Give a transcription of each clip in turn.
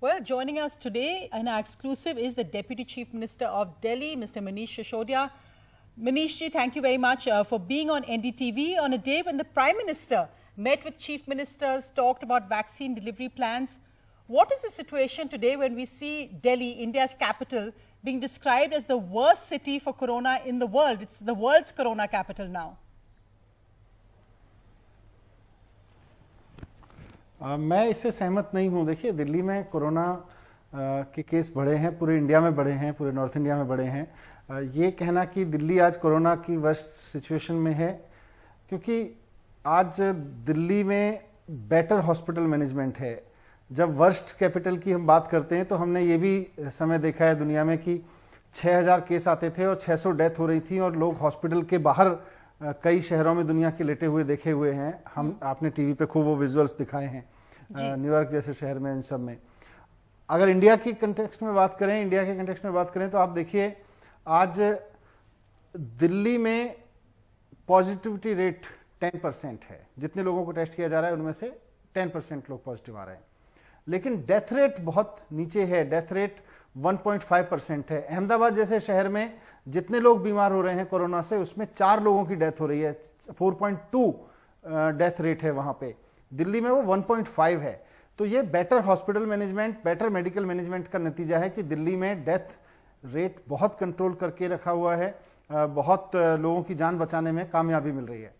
Well, joining us today in our exclusive is the Deputy Chief Minister of Delhi, Mr. Manish Sisodia. Manish ji, thank you very much for being on NDTV on a day when the Prime Minister met with Chief Ministers, talked about vaccine delivery plans. What is the situation today when we see Delhi, India's capital, being described as the worst city for corona in the world? It's the world's corona capital now. मैं इससे सहमत नहीं हूं। देखिए, दिल्ली में corona के case बढ़े हैं, पूरे इंडिया में बढ़े हैं, पूरे नॉर्थ इंडिया में बढ़े हैं। ये कहना कि दिल्ली आज कोरोना की वर्स्ट सिचुएशन में है, क्योंकि आज दिल्ली में बेटर हॉस्पिटल मैनेजमेंट है। जब वर्स्ट कैपिटल की हम बात करते हैं तो हमने ये भी समय देखा है दुनिया में कि 6000 केस आते थे और 600 डेथ हो रही थी और लोग हॉस्पिटल के बाहर कई शहरों में दुनिया के लेटे हुए देखे हुए हैं। हम आपने टीवी पे खूब वो विजुअल्स दिखाए हैं न्यूयॉर्क जैसे शहर में, इन सब में। अगर इंडिया की कंटेक्स्ट में बात करें, तो आप देखिए आज दिल्ली में पॉजिटिविटी रेट 10% है। जितने लोगों को टेस्ट किया जा रहा है उनमें से 10% लोग पॉजिटिव आ रहे हैं, लेकिन डेथ रेट बहुत नीचे है। डेथ रेट 1.5% है। अहमदाबाद जैसे शहर में जितने लोग बीमार हो रहे हैं कोरोना से, उसमें 4 लोगों की डेथ हो रही है। 4.2 डेथ रेट है वहां पे। दिल्ली में वो 1.5 है। तो ये better hospital management, better medical management का नतीजा है कि दिल्ली में डेथ रेट बहुत कंट्रोल करके रखा हुआ है। बहुत लोगों की जान बचाने में कामयाबी मिल रही है।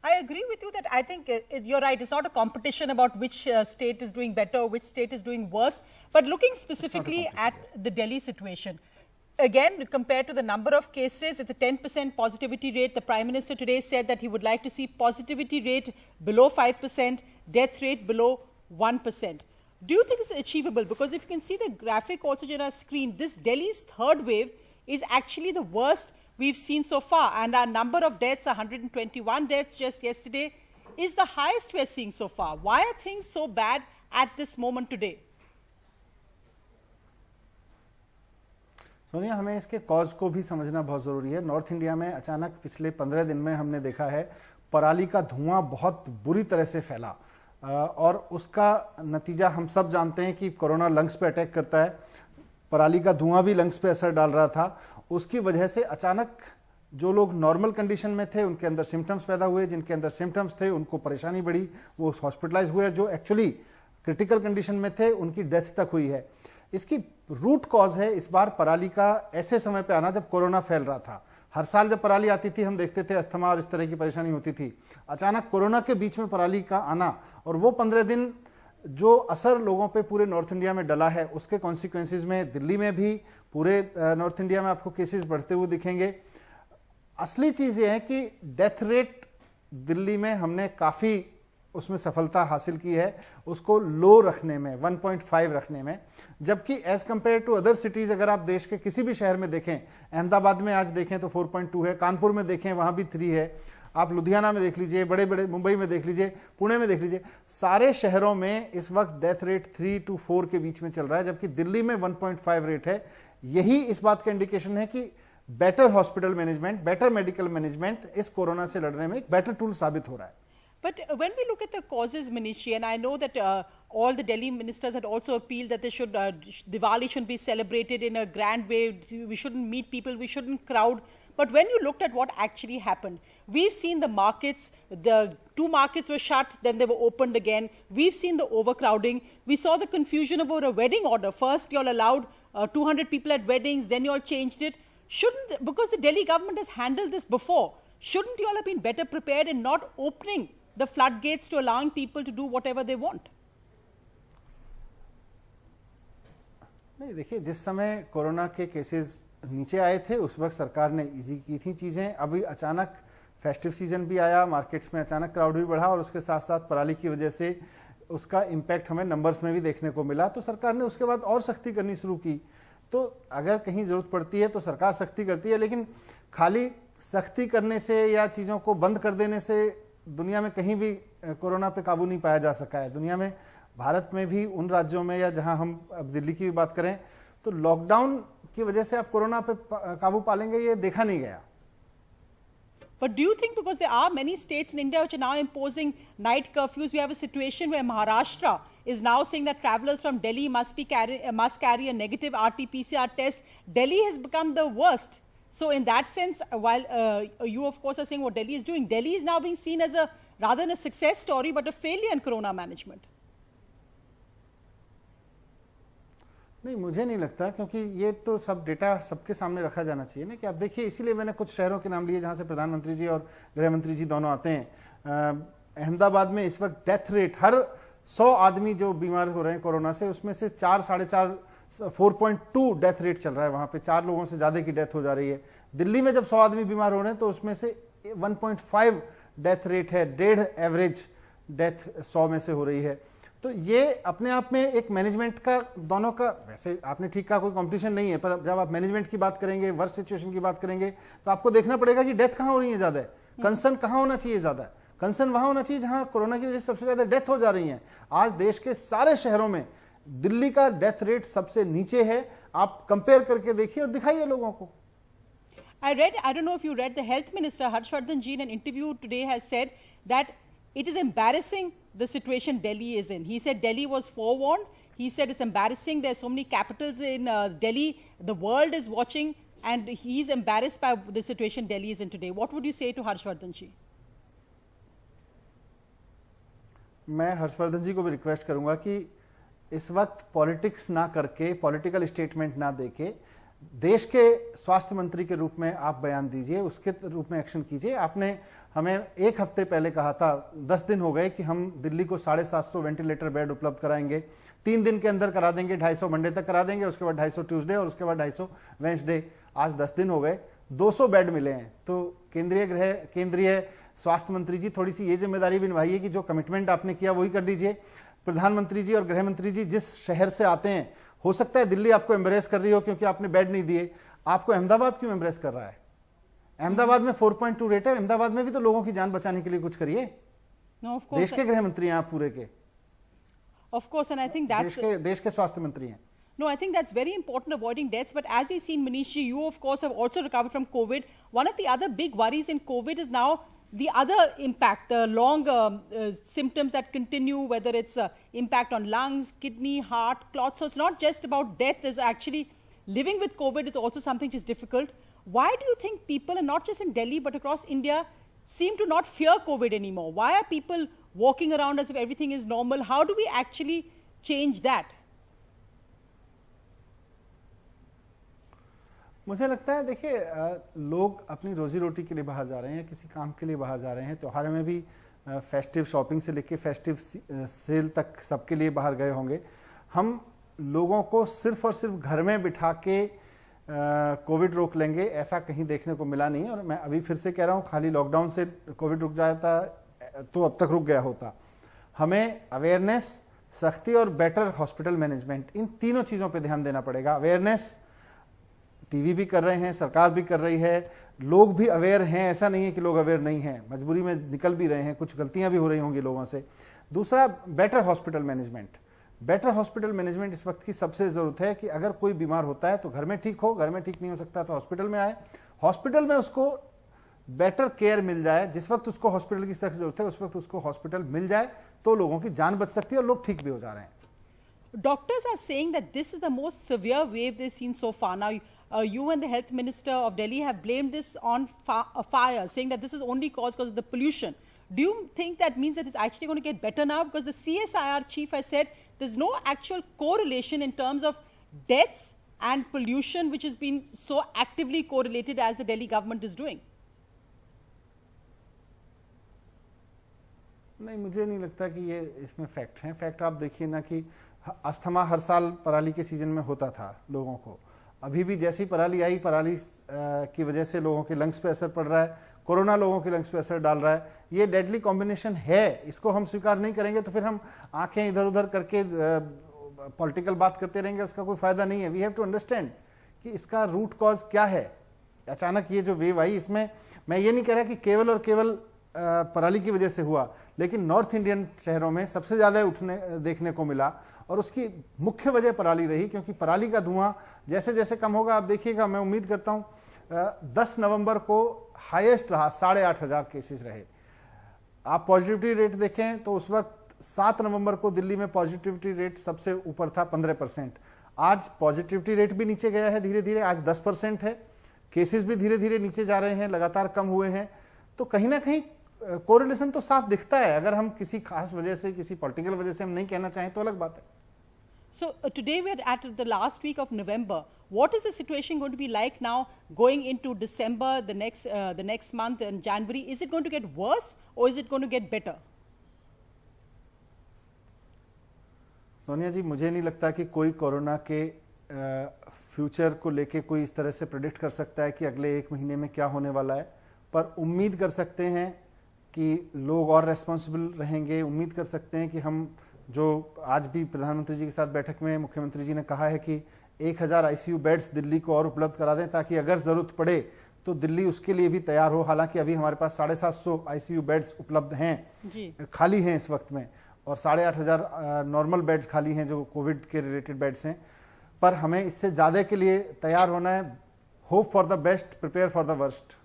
I agree with you that I think you're right. It's not a competition about which state is doing better, which state is doing worse. But looking specifically at the Delhi situation, again, compared to the number of cases, it's a 10% positivity rate. The Prime Minister today said that he would like to see positivity rate below 5%, death rate below 1%. Do you think it's achievable? Because if you can see the graphic also on our screen, this Delhi's third wave is actually the worst we've seen so far, and our number of deaths, 121 deaths just yesterday, is the highest we're seeing so far. Why are things so bad at this moment today? Sonia, हमें इसके cause को भी समझना बहुत जरूरी है। North India में अचानक पिछले 15 दिन में हमने देखा है पराली का धुआं बहुत बुरी तरह से फैला, और उसका नतीजा हम सब जानते हैं कि कोरोना लंग्स पे अटैक करता है। पराली का धुआं भी लंग्स पे असर डाल रहा था। उसकी वजह से अचानक जो लोग नॉर्मल कंडीशन में थे उनके अंदर सिम्टम्स पैदा हुए, जिनके अंदर सिम्टम्स थे उनको परेशानी बढ़ी, वो हॉस्पिटलाइज हुए। जो एक्चुअली क्रिटिकल कंडीशन में थे उनकी डेथ तक हुई है। इसकी रूट कॉज है इस बार पराली का ऐसे समय पे आना जब कोरोना फैल रहा था। हर साल जब पराली आती थी हम देखते थे अस्थमा और इस तरह की परेशानी होती थी। अचानक कोरोना के बीच में पराली का आना और वो 15 दिन जो असर लोगों पे पूरे नॉर्थ इंडिया में डला है, उसके कॉन्सिक्वेंसेज में दिल्ली में भी, पूरे नॉर्थ इंडिया में आपको केसेस बढ़ते हुए दिखेंगे। असली चीज ये है कि डेथ रेट दिल्ली में हमने काफी उसमें सफलता हासिल की है, उसको लो रखने में, 1.5 रखने में। जबकि as compare to other cities, अगर आप देश के किसी भी शहर में देखें, अहमदाबाद में आज देखें तो 4.2 है, कानपुर में देखें वहां भी 3 है, आप लुधियाना में देख लीजिए, बड़े बड़े मुंबई में देख लीजिए, पुणे में देख लीजिए, सारे शहरों में इस वक्त डेथ रेट 3 to 4 के बीच में चल रहा है, जबकि दिल्ली में 1.5 रेट है। यही इस बात का इंडिकेशन है कि better hospital management, better medical management इस कोरोना से लड़ने में एक बेटर टूल साबित हो रहा है। But when we look at the causes, Manish, and I know that all the Delhi ministers had also appealed that they should, Diwali shouldn't be celebrated in a grand way, we shouldn't meet people, we shouldn't crowd. But when you looked at what actually happened, we've seen the markets, the 2 markets were shut, then they were opened again. We've seen the overcrowding. We saw the confusion about a wedding order. First, you all allowed 200 people at weddings, then you all changed it. Because the Delhi government has handled this before, shouldn't you all have been better prepared in not opening the floodgates to allowing people to do whatever they want? नहीं, देखिए, जिस समय corona के cases नीचे आए थे उस वक्त सरकार ने इजी की थी चीजें। अभी अचानक फेस्टिव सीजन भी आया, मार्केट्स में अचानक क्राउड भी बढ़ा और उसके साथ साथ पराली की वजह से उसका इम्पैक्ट हमें नंबर्स में भी देखने को मिला। तो सरकार ने उसके बाद और सख्ती करनी शुरू की। तो अगर कहीं जरूरत पड़ती है तो सरकार सख्ती करती है, लेकिन खाली सख्ती करने से या चीजों को बंद कर देने से दुनिया में कहीं भी कोरोना पे काबू नहीं पाया जा सका है। दुनिया में, भारत में भी उन राज्यों में, या जहां हम अब दिल्ली की भी बात करें, तो लॉकडाउन की वजह से आप कोरोना पे काबू पालेंगे ये देखा नहीं गया। But do you think, because there are many states in India which are now imposing night curfews, we have a situation where Maharashtra is now saying that travelers from Delhi must carry a negative RT-PCR test. Delhi has become the worst. So in that sense, while you of course are saying what Delhi is doing, Delhi is now being seen as a rather than a success story but a failure in corona management. नहीं, मुझे नहीं लगता, क्योंकि ये तो सब data सबके सामने रखा जाना चाहिए ना कि आप देखिए, इसीलिए मैंने कुछ शहरों के नाम लिए जहां से प्रधानमंत्री जी और गृह मंत्री जी दोनों आते हैं। अहमदाबाद में इस वक्त डेथ रेट, हर 100 आदमी जो बीमार हो रहे हैं कोरोना से, उसमें से 4.2 डेथ रेट चल रहा है। वहां पे 4 लोगों से ज्यादा की डेथ हो जा रही है। दिल्ली में जब 100 आदमी बीमार हो रहे हैं तो उसमें से 1.5 डेथ रेट है, 1.5 एवरेज डेथ 100 में से हो रही है। तो ये अपने आप में एक मैनेजमेंट का, दोनों का, वैसे आपने ठीक कहा कोई कंपटीशन नहीं है, पर जब आप मैनेजमेंट की बात करेंगे, वर्स्ट सिचुएशन की बात करेंगे, तो आपको देखना पड़ेगा कि डेथ कहां हो रही है ज्यादा, कंसर्न कहां होना चाहिए ज्यादा। कंसर्न वहां होना चाहिए जहां कोरोना की वजह से सबसे ज्यादा डेथ हो जा रही है। आज देश के सारे शहरों में दिल्ली का डेथ रेट सबसे नीचे है। आप कंपेयर करके देखिए और दिखाइए लोगों को। I don't know if you read, the health minister Harshvardhan ji in an interview today has said that it is embarrassing the situation Delhi is in. He said Delhi was forewarned. He said it's embarrassing. There's so many capitals in Delhi. The world is watching, and he's embarrassed by the situation Delhi is in today. What would you say to Harshvardhan ji? मैं हर्षवर्धन जी को भी request करूंगा कि इस वक्त politics ना करके, political statement ना देके, देश के स्वास्थ्य मंत्री के रूप में आप बयान दीजिए, उसके रूप में एक्शन कीजिए। आपने हमें 1 हफ्ते पहले कहा था, 10 दिन हो गए, कि हम दिल्ली को 750 वेंटिलेटर बेड उपलब्ध कराएंगे, 3 दिन के अंदर करा देंगे, 250 मंडे तक करा देंगे, उसके बाद 250 ट्यूसडे और उसके बाद 250 वेंसडे। आज 10 दिन हो गए, 200 बेड मिले हैं। तो केंद्रीय स्वास्थ्य मंत्री जी, थोड़ी सी ये जिम्मेदारी भी निभाइए कि जो कमिटमेंट आपने किया वही कर लीजिए। प्रधानमंत्री जी और गृह मंत्री जी जिस शहर से आते हैं, हो सकता है दिल्ली आपको एम्ब्रेस कर रही हो क्योंकि आपने बेड नहीं दिए, आपको अहमदाबाद क्यों एम्ब्रेस कर रहा है? अहमदाबाद में 4.2 रेट है, अहमदाबाद में भी तो लोगों की जान बचाने के लिए कुछ करिए। देश के गृह मंत्री हैं आप पूरे के, Of course, and I think that's देश के स्वास्थ्य मंत्री हैं। No, I think that's very important, avoiding deaths. But as we've seen, Manish ji, you of course have also recovered from COVID. One of the other big worries in COVID is now the other impact, the long symptoms that continue, whether it's impact on lungs, kidney, heart, clots. So it's not just about death. There's actually living with COVID is also something which is difficult. Why do you think people, and not just in Delhi but across India, seem to not fear COVID anymore? Why are people walking around as if everything is normal? How do we actually change that? मुझे लगता है, देखिए, लोग अपनी रोजी रोटी के लिए बाहर जा रहे हैं, किसी काम के लिए बाहर जा रहे हैं। त्योहार में भी फेस्टिव शॉपिंग से लेके फेस्टिव सेल तक सबके लिए बाहर गए होंगे। हम लोगों को सिर्फ और सिर्फ घर में बिठा के कोविड रोक लेंगे, ऐसा कहीं देखने को मिला नहीं। और मैं अभी फिर से कह रहा हूँ, खाली लॉकडाउन से कोविड रुक जाता तो अब तक रुक गया होता। हमें अवेयरनेस, सख्ती और बेटर हॉस्पिटल मैनेजमेंट, इन तीनों चीज़ों पर ध्यान देना पड़ेगा। अवेयरनेस टीवी भी कर रहे हैं, सरकार भी कर रही है, लोग भी अवेयर हैं, ऐसा नहीं है कि लोग अवेयर नहीं हैं, मजबूरी में निकल भी रहे हैं, कुछ गलतियां भी हो रही होंगी लोगों से। दूसरा, better hospital management. Better hospital management इस वक्त की सबसे जरूरत है कि अगर कोई बीमार होता है तो घर में ठीक हो, घर में ठीक नहीं हो सकता तो हॉस्पिटल में आए, हॉस्पिटल में उसको बेटर केयर मिल जाए। जिस वक्त उसको हॉस्पिटल की सख्त जरूरत है उस वक्त उसको हॉस्पिटल मिल जाए तो लोगों की जान बच सकती है और लोग ठीक भी हो जा रहे हैं। Doctors are saying that this is the most severe wave they've seen so far. Now, you and the health minister of Delhi have blamed this on fire, saying that this is only caused because of the pollution. Do you think that means that it's actually going to get better now? Because the CSIR chief has said there's no actual correlation in terms of deaths and pollution, which has been so actively correlated as the Delhi government is doing. नहीं, मुझे नहीं लगता कि ये इसमें fact हैं। Fact आप देखिए ना कि अस्थमा हर साल पराली के सीजन में होता था लोगों को। अभी भी जैसी पराली आई, पराली की वजह से लोगों के लंग्स पे असर पड़ रहा है, कोरोना लोगों के लंग्स पे असर डाल रहा है। ये डेडली कॉम्बिनेशन है, इसको हम स्वीकार नहीं करेंगे तो फिर हम आंखें इधर उधर करके पॉलिटिकल बात करते रहेंगे, उसका कोई फायदा नहीं है। वी हैव टू अंडरस्टैंड कि इसका रूट कॉज क्या है। अचानक ये जो वेव आई, इसमें मैं ये नहीं कह रहा कि केवल और केवल पराली की वजह से हुआ, लेकिन नॉर्थ इंडियन शहरों में सबसे ज्यादा उठने देखने को मिला और उसकी मुख्य वजह पराली रही, क्योंकि पराली का धुआं जैसे जैसे कम होगा, आप देखिएगा, मैं उम्मीद करता हूं 10 नवंबर को हाईएस्ट रहा, 8,500 केसेस रहे। आप पॉजिटिविटी रेट देखें तो उस वक्त 7 नवंबर को दिल्ली में पॉजिटिविटी रेट सबसे ऊपर था 15%। आज पॉजिटिविटी रेट भी नीचे गया है धीरे धीरे, आज 10% है। केसेस भी धीरे धीरे नीचे जा रहे हैं, लगातार कम हुए हैं। तो कहीं ना कहीं कोरिलेशन तो साफ दिखता है। अगर हम किसी खास वजह से, किसी पॉलिटिकल वजह से हम नहीं कहना चाहें तो अलग बात है। So today we are at the last week of November. What is the situation going to be like now going into December, the next month and January? Is it going to get worse or is it going to get better? Sonia जी, मुझे नहीं लगता कि कोई corona के future को लेके कोई इस तरह से प्रेडिक्ट कर सकता है कि अगले 1 महीने में क्या होने वाला है, पर उम्मीद कर सकते हैं कि लोग और रेस्पॉन्सिबल रहेंगे। उम्मीद कर सकते हैं कि हम जो आज भी प्रधानमंत्री जी के साथ बैठक में मुख्यमंत्री जी ने कहा है कि 1000 आईसीयू बेड्स दिल्ली को और उपलब्ध करा दें, ताकि अगर जरूरत पड़े तो दिल्ली उसके लिए भी तैयार हो। हालांकि अभी हमारे पास 750 आईसीयू बेड्स उपलब्ध हैं, खाली हैं इस वक्त में, और 8500 नॉर्मल बेड्स खाली हैं जो कोविड के रिलेटेड बेड्स हैं। पर हमें इससे ज्यादा के लिए तैयार होना है। Hope for the best, prepare for the worst.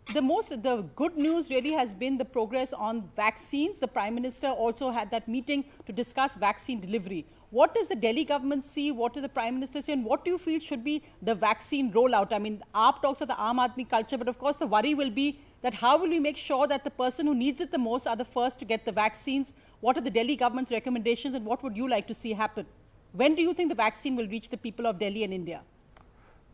The good news really has been the progress on vaccines. The Prime Minister also had that meeting to discuss vaccine delivery. What does the Delhi government see? What does the Prime Minister say? And what do you feel should be the vaccine rollout? I mean, AAP talks of the Aam Aadmi culture, but of course the worry will be that how will we make sure that the person who needs it the most are the first to get the vaccines? What are the Delhi government's recommendations and what would you like to see happen? When do you think the vaccine will reach the people of Delhi and India?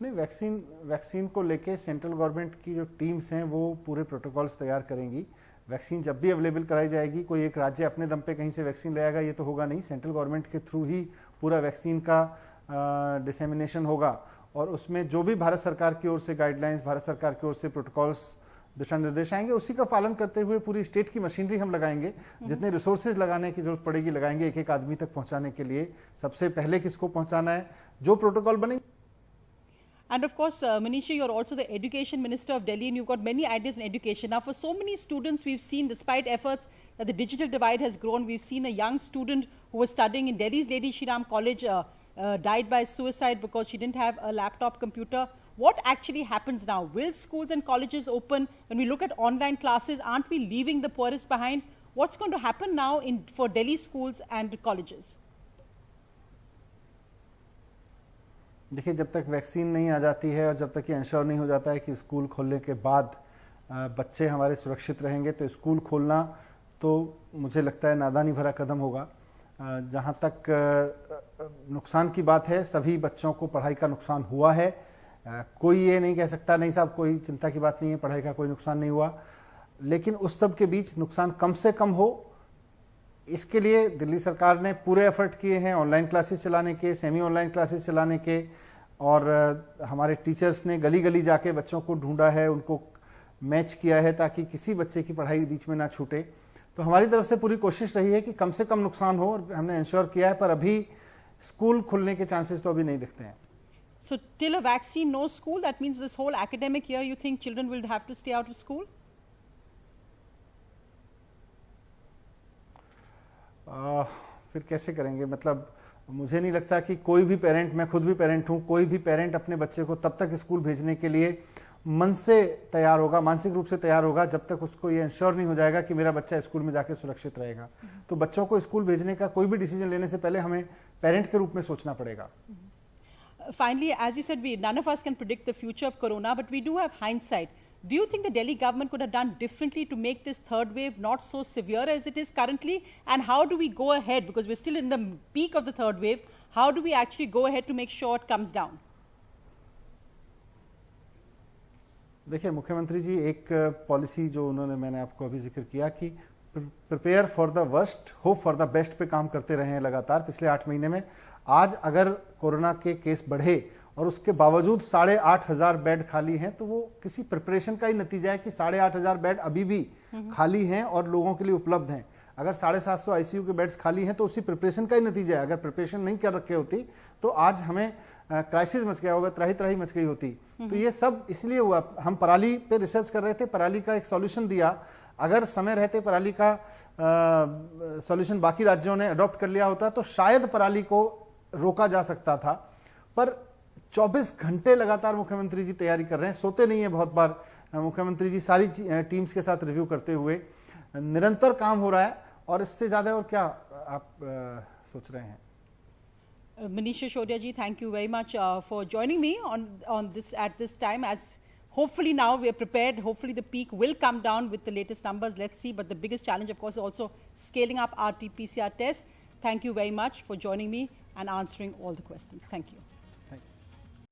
नहीं, vaccine को लेके central government की जो teams हैं वो पूरे protocols तैयार करेंगी। वैक्सीन जब भी अवेलेबल कराई जाएगी, कोई एक राज्य अपने दम पे कहीं से वैक्सीन ले आएगा ये तो होगा नहीं। सेंट्रल गवर्नमेंट के थ्रू ही पूरा वैक्सीन का डिसेमिनेशन होगा, और उसमें जो भी भारत सरकार की ओर से गाइडलाइंस, भारत सरकार की ओर से प्रोटोकॉल्स, दिशा निर्देश आएंगे, उसी का पालन करते हुए पूरी स्टेट की मशीनरी हम लगाएंगे। जितने रिसोर्सेज लगाने की जरूरत पड़ेगी लगाएंगे एक एक आदमी तक पहुंचाने के लिए। सबसे पहले किसको पहुंचाना है, जो प्रोटोकॉल बनेंगे। And of course, Manisha, you're also the Education Minister of Delhi and you've got many ideas in education. Now, for so many students, we've seen, despite efforts, that the digital divide has grown. We've seen a young student who was studying in Delhi's Lady Shri Ram College died by suicide because she didn't have a laptop computer. What actually happens now? Will schools and colleges open? When we look at online classes, aren't we leaving the poorest behind? What's going to happen now for Delhi schools and colleges? देखिए, जब तक vaccine नहीं आ जाती है और जब तक ये इंश्योर नहीं हो जाता है कि स्कूल खोलने के बाद बच्चे हमारे सुरक्षित रहेंगे, तो स्कूल खोलना तो मुझे लगता है नादानी भरा कदम होगा। जहाँ तक नुकसान की बात है, सभी बच्चों को पढ़ाई का नुकसान हुआ है। कोई ये नहीं कह सकता नहीं साहब कोई चिंता की बात नहीं है, पढ़ाई का कोई नुकसान नहीं हुआ। लेकिन उस सब के बीच नुकसान कम से कम हो, इसके लिए दिल्ली सरकार ने पूरे एफर्ट किए हैं, ऑनलाइन क्लासेस चलाने के, सेमी ऑनलाइन क्लासेस चलाने के, और हमारे टीचर्स ने गली गली जाके बच्चों को ढूंढा है, उनको मैच किया है ताकि किसी बच्चे की पढ़ाई बीच में ना छूटे। तो हमारी तरफ से पूरी कोशिश रही है कि कम से कम नुकसान हो, और हमने इंश्योर किया है। पर अभी स्कूल खुलने के चांसेस तो अभी नहीं दिखते हैं। So till a vaccine, no school. That means this whole academic year, you think children will have to stay out of school? फिर कैसे करेंगे? मतलब मुझे नहीं लगता कि कोई भी पेरेंट, मैं खुद भी पेरेंट हूं, कोई भी पेरेंट अपने बच्चे को तब तक स्कूल भेजने के लिए मन से तैयार होगा, मानसिक रूप से तैयार होगा, जब तक उसको ये इंश्योर नहीं हो जाएगा कि मेरा बच्चा स्कूल में जाके सुरक्षित रहेगा। तो बच्चों को स्कूल भेजने का कोई भी डिसीजन लेने से पहले हमें पेरेंट के रूप में सोचना पड़ेगा। Finally, as you said, none of us can predict the future of corona, but we do have hindsight. Do you think the Delhi government could have done differently to make this third wave not so severe as it is currently? And how do we go ahead, because we're still in the peak of the third wave, how do we actually go ahead to make sure it comes down? देखिए, मुख्यमंत्री जी एक policy जो उन्होंने, मैंने आपको अभी जिक्र किया कि prepare for the worst, hope for the best पे काम करते रहे हैं लगातार पिछले 8 महीने में। आज अगर कोरोना के केस बढ़े और उसके बावजूद 8,500 बेड खाली हैं, तो वो किसी प्रिपरेशन का ही नतीजा है कि 8,500 बेड अभी भी खाली हैं और लोगों के लिए उपलब्ध हैं। अगर 750 आईसीयू के बेड्स खाली हैं तो उसी प्रिपरेशन का ही नतीजा है। अगर प्रिपरेशन नहीं कर रखे होती तो आज हमें क्राइसिस मच गया होगा, त्राही त्राही मच गई होती। तो ये सब इसलिए हुआ। हम पराली पे रिसर्च कर रहे थे, पराली का एक सॉल्यूशन दिया। अगर समय रहते पराली का सॉल्यूशन बाकी राज्यों ने अडॉप्ट कर लिया होता तो शायद पराली को रोका जा सकता था। पर 24 घंटे लगातार मुख्यमंत्री जी तैयारी कर रहे हैं, सोते नहीं है बहुत बार मुख्यमंत्री जी, सारी टीम्स के साथ रिव्यू करते हुए निरंतर काम हो रहा है। और इससे ज़्यादा और क्या आप सोच रहे हैं? Manish Sisodiya ji, thank you very much for joining me on this at this time. As hopefully now we are prepared. Hopefully the peak will come down with the latest numbers. Let's see. But the biggest challenge, of course, is also scaling up RT-PCR tests. Thank you very much for joining me and answering all the questions. Thank you.